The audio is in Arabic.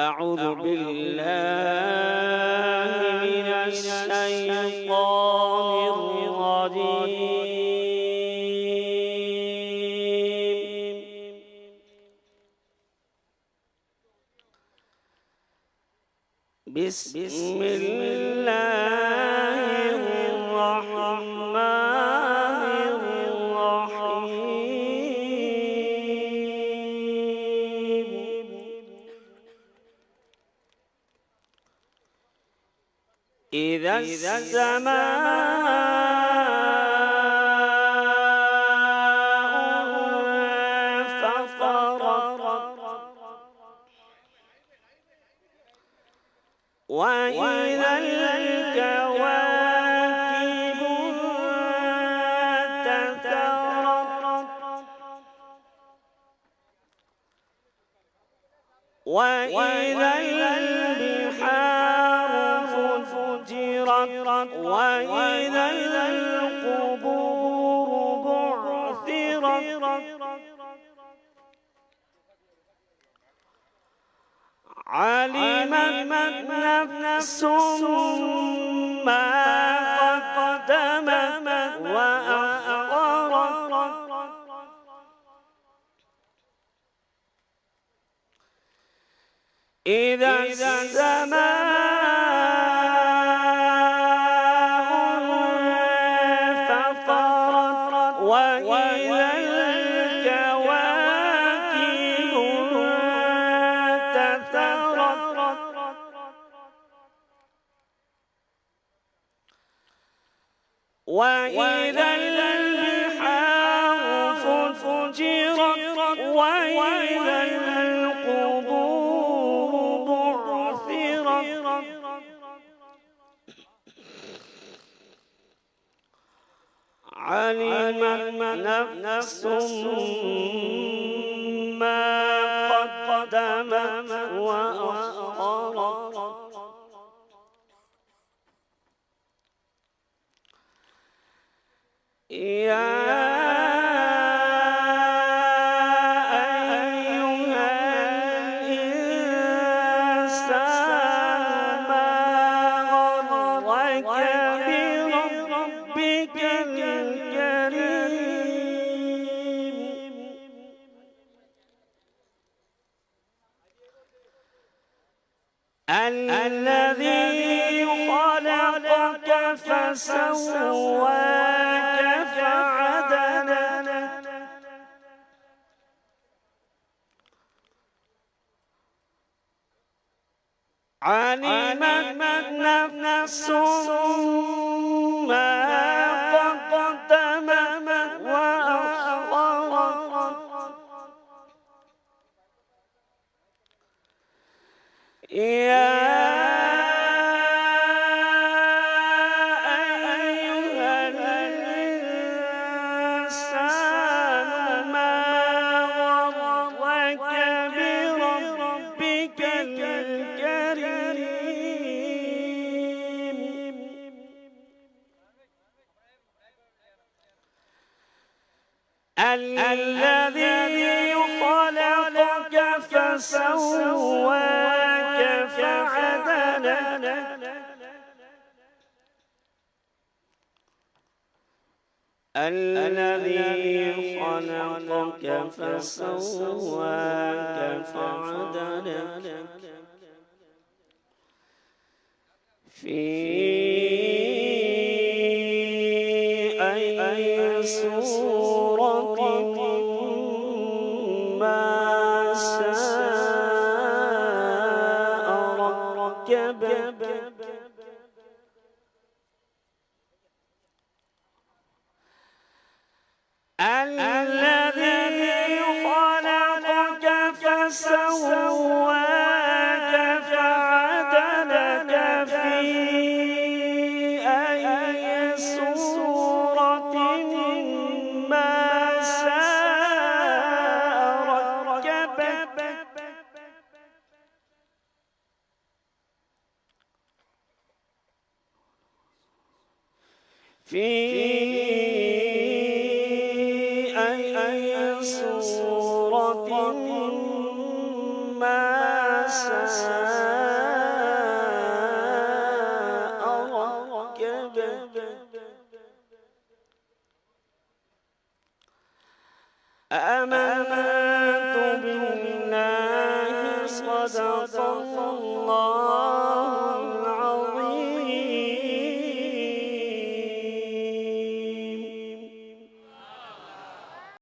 أعوذ بالله من الشيطان الرجيم. بسم الله الرحمن الرحيم. إذا السماء وإذا الكواكب انتثرت وإذا البحار فجرت وإذا القبور بعثرت علمت نفس ما قدمت وأخرت إذا السماء انفطرت وإذا الكواكب انتثرت وإذا البحار فجرت وإذا القبور بعثرت علمت نفس ما قدمت وأخرت يا أيها الإنسان ما غرك بربك الكريم الذي خلقك فسواك فعدلك علمت نفس ما قدمت وأخرت يا أيها الإنسان ما غرك بربك الكريم الذي خلقك فسواك فعدلك الذي خلقك فسواك فعدلك في أي صورة ما شاء ركبك الذي خلقك فسواك فعدلك في أي صورة ما شاء ركبك في أي صورة ما شاء أمن